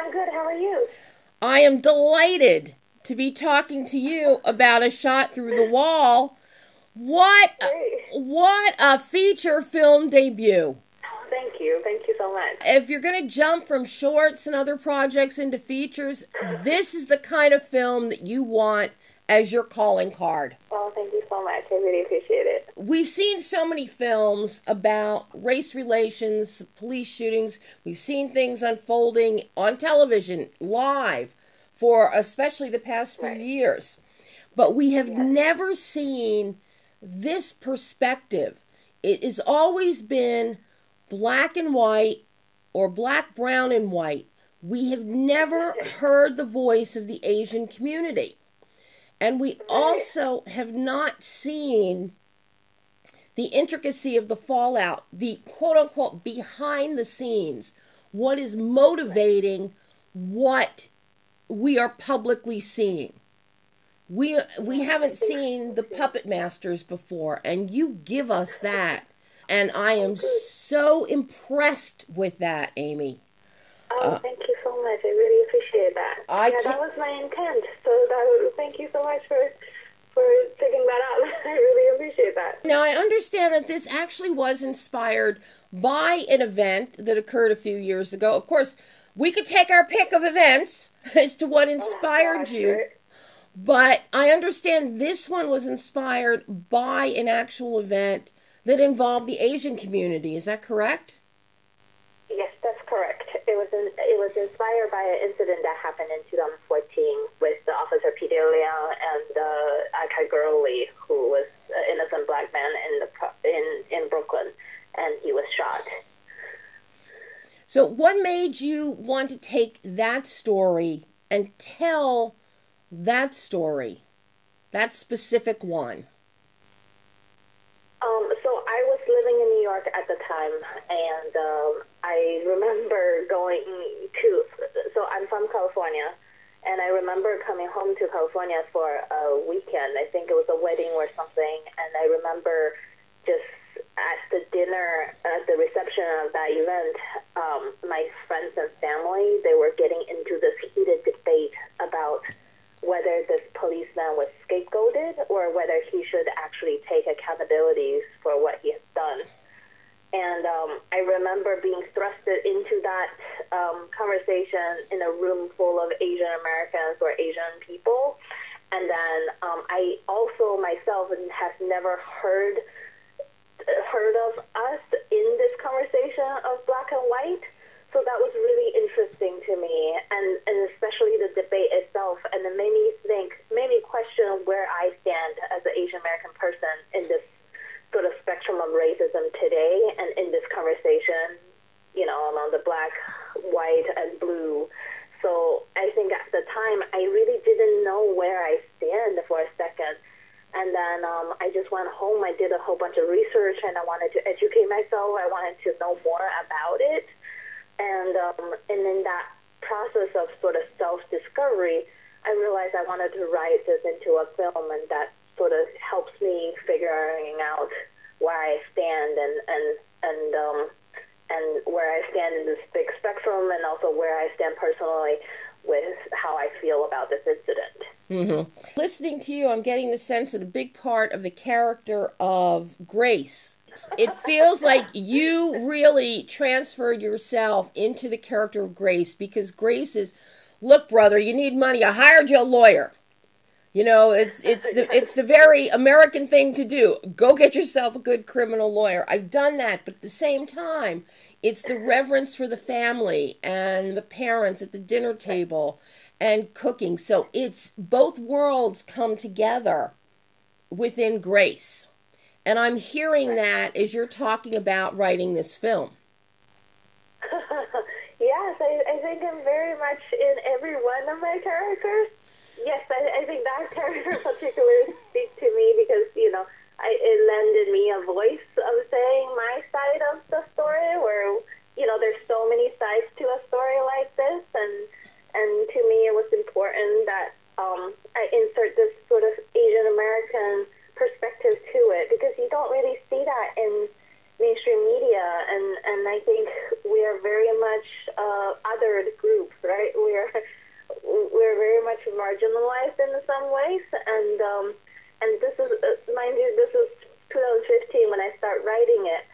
I'm good. How are you? I am delighted to be talking to you about A Shot Through the Wall. What a feature film debut. Oh, thank you. Thank you so much. If you're going to jump from shorts and other projects into features, this is the kind of film that you want as your calling card. Oh, thank you so much. I really appreciate it. We've seen so many films about race relations, police shootings. We've seen things unfolding on television, live, for especially the past few years. But we have never seen this perspective. It has always been black and white or black, brown, and white. We have never heard the voice of the Asian community. And we also have not seen the intricacy of the fallout, the quote-unquote behind the scenes, what is motivating what we are publicly seeing. We haven't seen the puppet masters before, and you give us that. And I am so impressed with that, Amy. Oh, thank you so much. I really appreciate that. That was my intent. So thank you so much for figuring that out. I really appreciate that. Now, I understand that this actually was inspired by an event that occurred a few years ago. Of course, we could take our pick of events as to what inspired you. Right. But I understand this one was inspired by an actual event that involved the Asian community. Is that correct? Yes, that's correct. It was inspired by an incident that happened in 2014 with the officer Peter Liang and the Akai Gurley, who was an innocent black man in Brooklyn, and he was shot. So what made you want to take that story and tell that story, that specific one? So I was living in New York at the time, and I remember so I'm from California, and I remember coming home to California for a weekend. I think it was a wedding or something, and I remember just at the dinner, at the reception of that event, my friends and family, they were getting into this heated debate about whether this policeman was scapegoated or whether he should actually take accountability for what he has done. And I remember being thrusted into that conversation in a room full of Asian Americans or Asian people. And then I also myself have never heard of us in this conversation of black and white. So that was really interesting to me, and especially the debate itself, and it made me question where I stand as an Asian American person in this sort of spectrum of racism today, and in this conversation, among the black, white, and blue. So I think at the time, I really didn't know where I stand for a second. And then I just went home, I did a whole bunch of research, and I wanted to educate myself, I wanted to know more about it. And in that process of sort of self-discovery, I realized I wanted to write this into a film, and that sort of helps me figuring out where I stand and where I stand in this big spectrum, and also where I stand personally with how I feel about this incident. Mm-hmm. Listening to you, I'm getting the sense that a big part of the character of Grace, it feels like you really transferred yourself into the character of Grace, because Grace is, look, brother, you need money. I hired you a lawyer. It's the very American thing to do. Go get yourself a good criminal lawyer. I've done that, but at the same time, it's the reverence for the family and the parents at the dinner table and cooking. So it's both worlds come together within Grace. And I'm hearing that as you're talking about writing this film. Yes, I think I'm very much in every one of my characters. Yes, I think that character in particular speaks to me because, it lended me a voice of saying my side of the story where, there's so many sides to a story like this. And to me, it was important that I insert this sort of Asian American perspective to it, because you don't really see that in mainstream media, and I think we are very much othered group, right? We're very much marginalized in some ways, and this is, mind you, this is 2015 when I start writing it,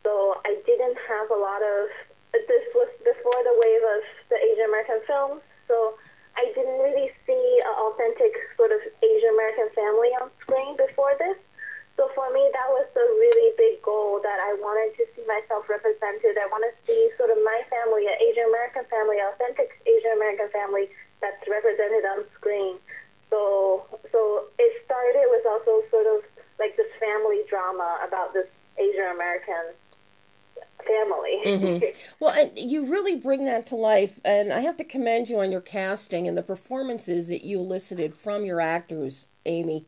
so I didn't have a lot of, this was before the wave of the Asian American films, so I didn't really see an authentic sort of Asian American family on screen before this. So for me, that was a really big goal, that I wanted to see myself represented. I want to see sort of my family, an Asian American family, authentic Asian American family that's represented on screen. So it started with also sort of like this family drama about this Asian American family. Mm-hmm. Well, and you really bring that to life, and I have to commend you on your casting and the performances that you elicited from your actors, AIMEE,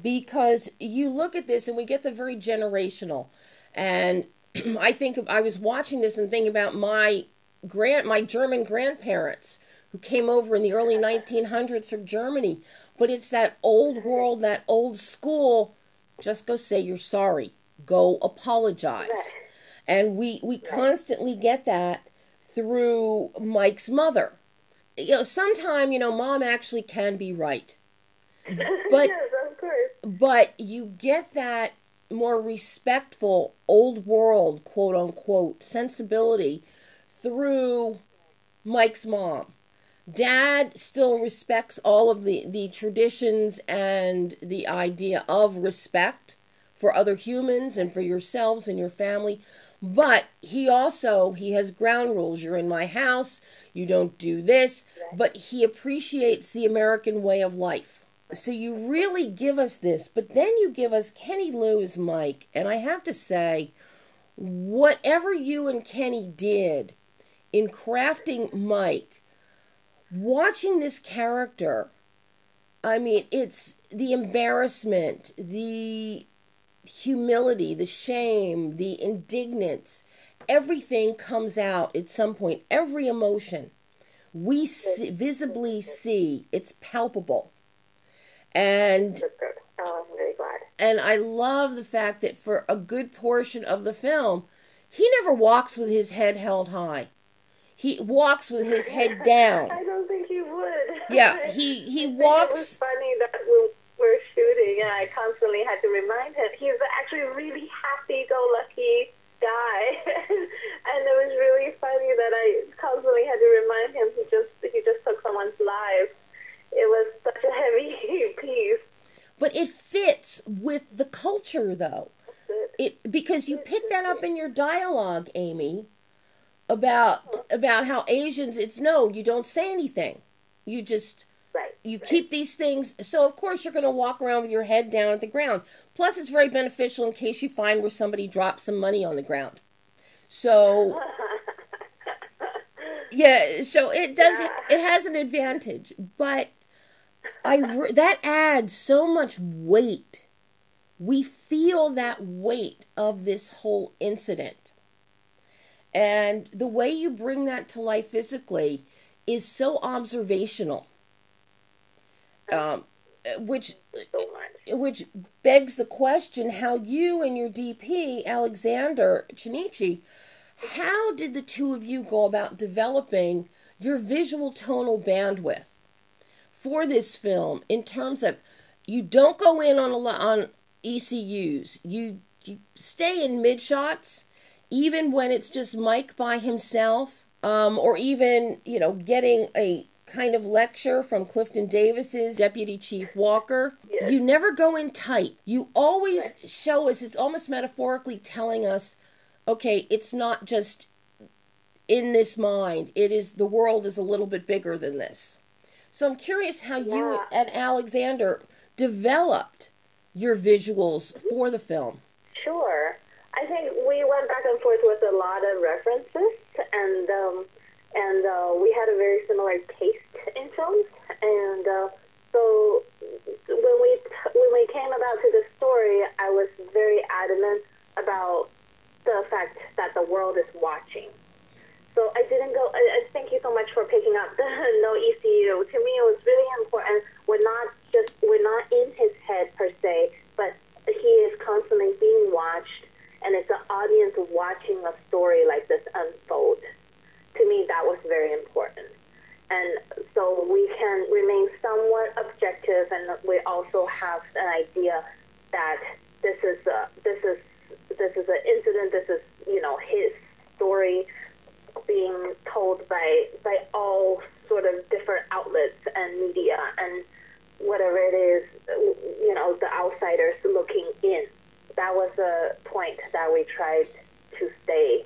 because you look at this and we get the very generational. And I think I was watching this and thinking about my German grandparents who came over in the early 1900s from Germany. But it's that old world, that old school, just go say you're sorry, go apologize. Right. And we constantly get that through Mike's mother. Sometime, mom actually can be right. But, yes, of course. But you get that more respectful, old world, quote unquote, sensibility through Mike's mom. Dad still respects all of the traditions and the idea of respect for other humans and for yourselves and your family. But he has ground rules. You're in my house. You don't do this. But he appreciates the American way of life. So you really give us this. But then you give us Kenny Lou as Mike. And I have to say, whatever you and Kenny did in crafting Mike, watching this character, I mean, it's the embarrassment, the humility, the shame, the indignance, everything comes out at some point. Every emotion we visibly see, it's palpable. And oh, I'm very glad. And I love the fact that for a good portion of the film, he never walks with his head held high. He walks with his head down. I don't think he would. Yeah, he walks. It was funny that we were shooting, and I constantly had to remind him. He's actually a really happy-go-lucky guy, and it was really funny that I constantly had to remind him he just took someone's life. It was such a heavy piece. But it fits with the culture, though. Because you pick that up in your dialogue, AIMEE, about how Asians, you don't say anything. You just, keep these things. So, of course, you're going to walk around with your head down at the ground. Plus, it's very beneficial in case you find where somebody dropped some money on the ground. So, so it has an advantage. But that adds so much weight. We feel that weight of this whole incident. And the way you bring that to life physically is so observational, which begs the question how you and your DP, Alexander Chinichi, how did the two of you go about developing your visual tonal bandwidth for this film in terms of you don't go in on ECUs, you stay in mid shots, even when it's just Mike by himself, or even, getting a kind of lecture from Clifton Davis's Deputy Chief Walker. Yes. You never go in tight. You always show us, it's almost metaphorically telling us, okay, it's not just in this mind. The world is a little bit bigger than this. So I'm curious how you and Alexander developed your visuals for the film. Sure. I think we went back and forth with a lot of references, and we had a very similar taste in films. And so when we came about to the story, I was very adamant about the fact that the world is watching. So I didn't go. Thank you so much for picking up the no ECU. To me, it was really important. We're not in his head per se, but he is constantly being watched. and it's an audience watching a story like this unfold. To me, that was very important. And so we can remain somewhat objective, and we also have an idea that this is an incident. This is, you know, his story being told by all sort of different outlets and media and whatever it is, you know, the outsiders looking in. That was a point that we tried to stay.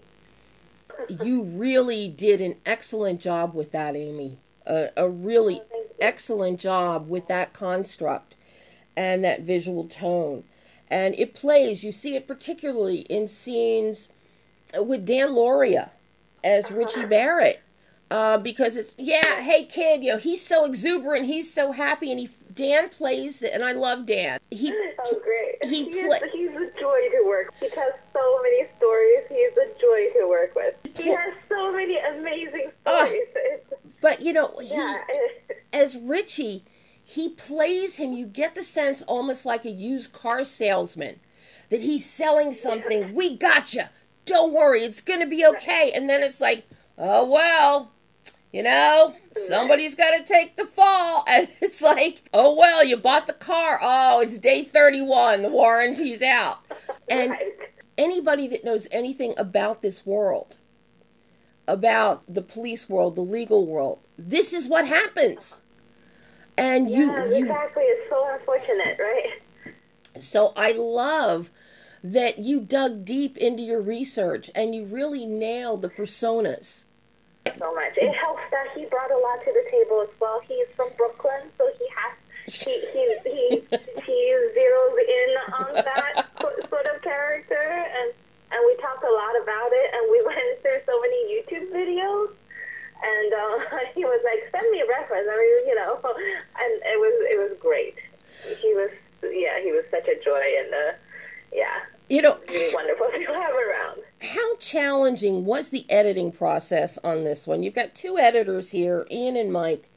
You really did an excellent job with that, Amy. A really excellent job with that construct and that visual tone. And it plays, you see it particularly in scenes with Dan Lauria as Richie Barrett. Because it's, yeah, hey kid, you know, he's so exuberant, he's so happy, and Dan plays it, and I love Dan. Oh, great. He's a joy to work. He tells so many stories. He's a joy to work with. He has so many amazing stories. But, you know, as Richie, he plays him, you get the sense almost like a used car salesman, that he's selling something. We gotcha. Don't worry, it's going to be okay. And then it's like, oh, well, you know, somebody's got to take the fall. And it's like, oh, well, you bought the car. Oh, it's day 31. The warranty's out. And anybody that knows anything about this world, about the police world, the legal world, this is what happens. And exactly. It's so unfortunate, right? So I love that you dug deep into your research and you really nailed the personas. So much. It helps that he brought a lot to the table as well. He's from Brooklyn, so he zeroes in on that sort of character, and we talked a lot about it, and we went through so many YouTube videos, and he was like, send me a reference. I mean, you know, and it was great. He was such a joy, and you know, really wonderful to have around. How challenging was the editing process on this one? You've got two editors here, Ian and Mike.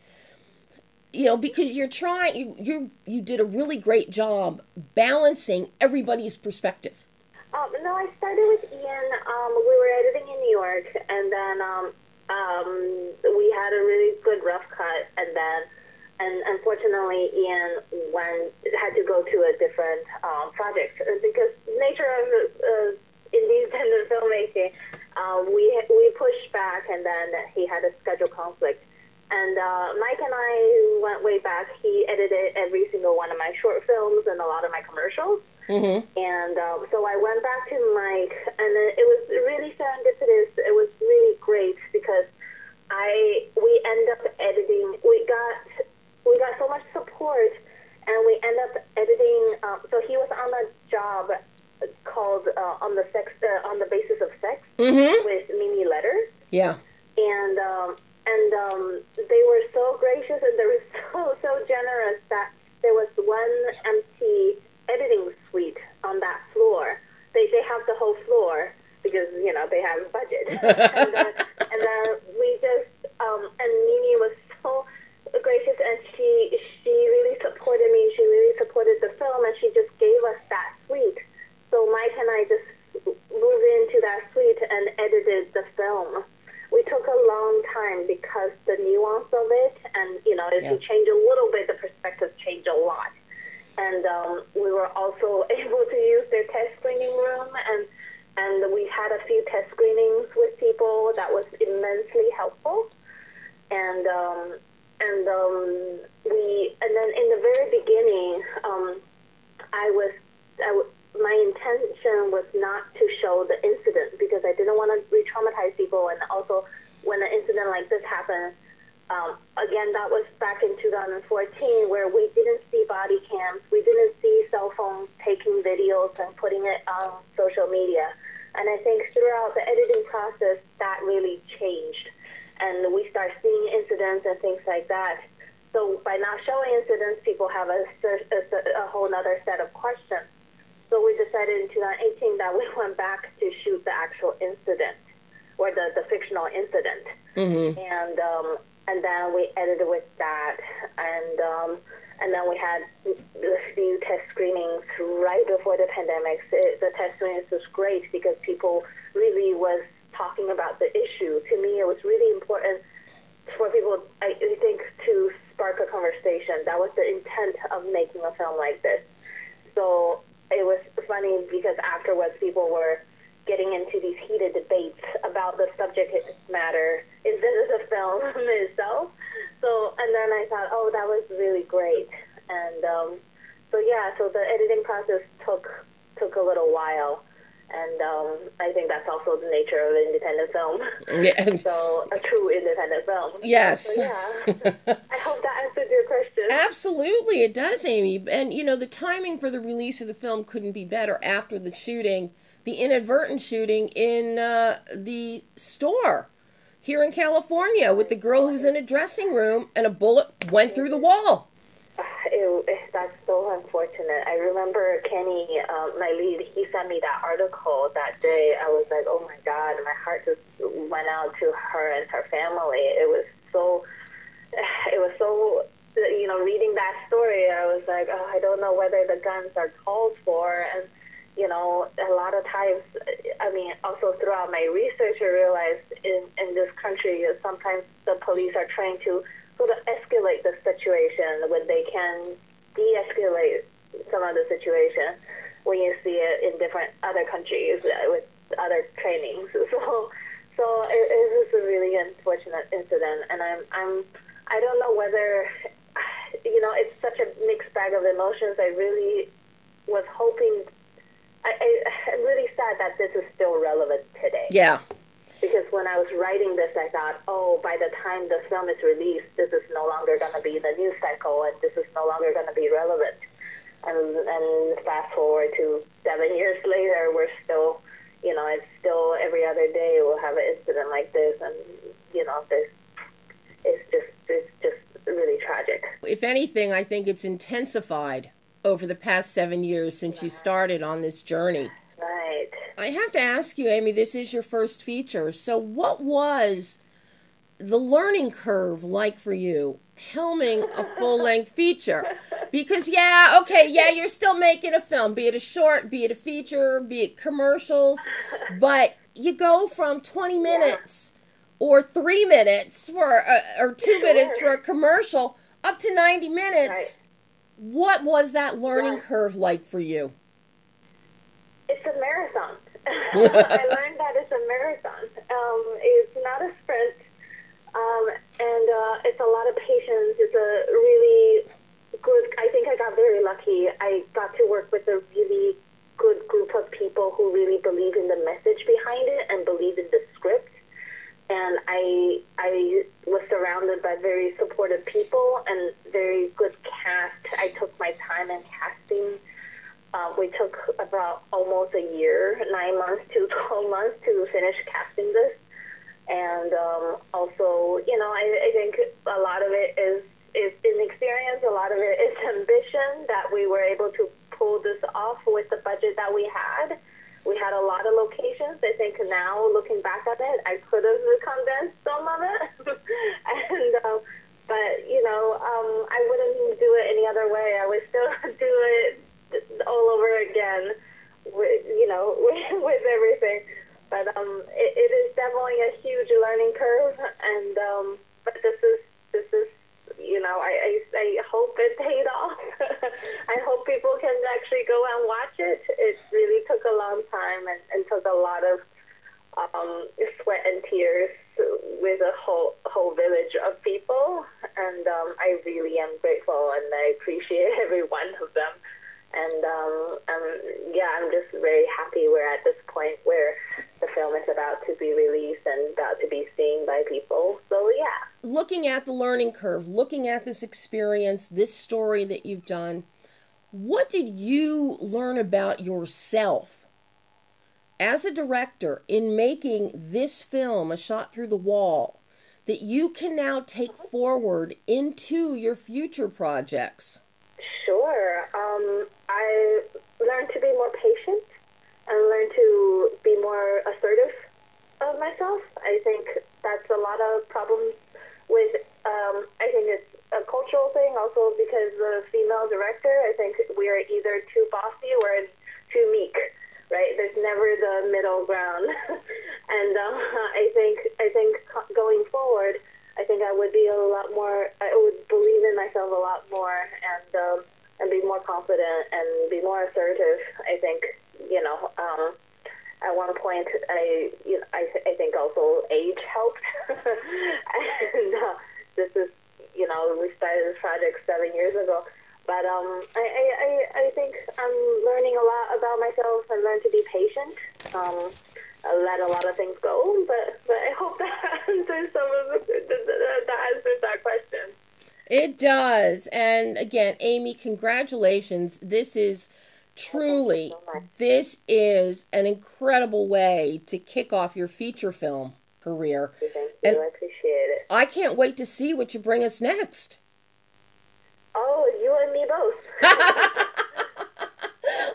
You know, because you're trying, you did a really great job balancing everybody's perspective. No, I started with Ian. We were editing in New York, and then we had a really good rough cut, and unfortunately, Ian had to go to a different project because nature of independent filmmaking. We pushed back, and then he had a schedule conflict. And Mike and I went way back. He edited every single one of my short films and a lot of my commercials. Mm-hmm. And so I went back to Mike, and it was really serendipitous. It was really great because we ended up editing. We got so much support, and we ended up editing. So he was on a job called on the basis of sex with Mimi Letters. Yeah. And they were so gracious, and they were so generous that there was one empty editing suite on that floor. They have the whole floor because, you know, they have a budget. and then we just and Mimi was so gracious, and she really supported me. She really supported the film, and she just gave us that suite. So Mike and I just moved into that suite and edited the film. We took a long time because the nuance of it, and, you know, if you change a little bit, the perspectives change a lot. And we were also able to use their test screening room, and we had a few test screenings with people. That was immensely helpful. And then in the very beginning, my intention was not to show the incident because I didn't want to re-traumatize people. And also, when an incident like this happened, again, that was back in 2014, where we didn't see body cams, we didn't see cell phones taking videos and putting it on social media. And I think throughout the editing process, that really changed. And we start seeing incidents and things like that. So by not showing incidents, people have a whole other set of questions. So we decided in 2018 that we went back to shoot the actual incident, or the fictional incident. Mm-hmm. And then we edited with that. And And then we had the few test screenings right before the pandemic. The test screenings was great because people really was talking about the issue. To me, it was really important for people, I think, to spark a conversation. That was the intent of making a film like this. So it was funny because afterwards people were getting into these heated debates about the subject matter instead of the film itself. So, and then I thought, oh, that was really great. And so the editing process took a little while. And I think that's also the nature of independent film. Yeah. So a true independent film. Yes. So, yeah. I hope that answered your question. Absolutely, it does, Amy. And, the timing for the release of the film couldn't be better after the shooting, the inadvertent shooting in the store here in California with the girl who's in a dressing room and a bullet went through the wall. That's so unfortunate. I remember Kenny, my lead, he sent me that article that day. I was like, oh my God, my heart just went out to her and her family. It was so, reading that story, I was like, oh, I don't know whether the guns are called for. And, a lot of times, also throughout my research, I realized in this country, sometimes the police are trying to sort of escalate the situation when they can de-escalate some of the situation when you see it in different other countries with other trainings. So it was a really unfortunate incident, and I don't know whether, it's such a mixed bag of emotions. I really was hoping, I'm really sad that this is still relevant today. Yeah. Because when I was writing this, I thought, oh, by the time the film is released, this is no longer going to be the news cycle, and this is no longer going to be relevant. And fast forward to 7 years later, we're still, it's still every other day we'll have an incident like this, and it's just really tragic. If anything, I think it's intensified over the past 7 years since you started on this journey. Right. I have to ask you, Amy, this is your first feature. So what was the learning curve like for you, helming a full-length feature? Because, you're still making a film, be it a short, be it a feature, be it commercials, but you go from 20 minutes or 3 minutes or 2 minutes for a commercial up to 90 minutes. Right. What was that learning curve like for you? It's a marathon. I learned that it's a marathon. It's not a sprint, and it's a lot of patience. It's a really good, I think I got very lucky. I got to work with a really good group of people who really believe in the message behind it and believe in the script. And I was surrounded by very supportive people and very good cast. I took my time in casting. We took about almost a year, 9 months to 12 months to finish casting this. And also, I think a lot of it is inexperience. A lot of it is ambition that we were able to pull this off with the budget that we had. We had a lot of locations. I think now, looking back at it, I could have condensed some of it. But I wouldn't do it any other way. I would still do it all over again with everything. But it is definitely a huge learning curve. And but this is I hope it paid off. I hope people can actually go and watch it. It really took a long time and took a lot of sweat and tears with a whole village of people. And I really am grateful, and I appreciate every one of them. And I'm just very happy we're at this point where the film is about to be released and about to be seen by people. So, yeah. Looking at the learning curve, looking at this experience, this story that you've done, what did you learn about yourself as a director in making this film, A Shot Through the Wall, that you can now take forward into your future projects? Sure. I learned to be more patient and learned to be more assertive of myself. I think that's a lot of problems with, I think it's a cultural thing, also because the female director, I think we are either too bossy or too meek, right? There's never the middle ground. And I think going forward, I think I would be a lot more, I would believe in myself a lot more, and be more confident and be more assertive. I think, at one point, I think also age helped. And this is, we started this project 7 years ago. But I think I'm learning a lot about myself and learn to be patient. I let a lot of things go, but I hope that answers that answers that question. It does. And again, AIMEE, congratulations. This is truly, this is an incredible way to kick off your feature film career. Thank you. And I appreciate it. I can't wait to see what you bring us next. Oh, you and me both.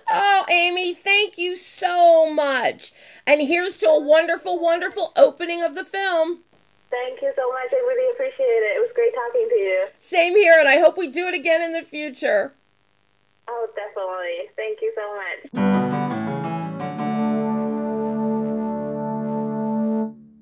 Oh, AIMEE, thank you so much. And here's to a wonderful, wonderful opening of the film. Thank you so much. I really appreciate it. It was great talking to you. Same here, and I hope we do it again in the future. Oh, definitely. Thank you so much.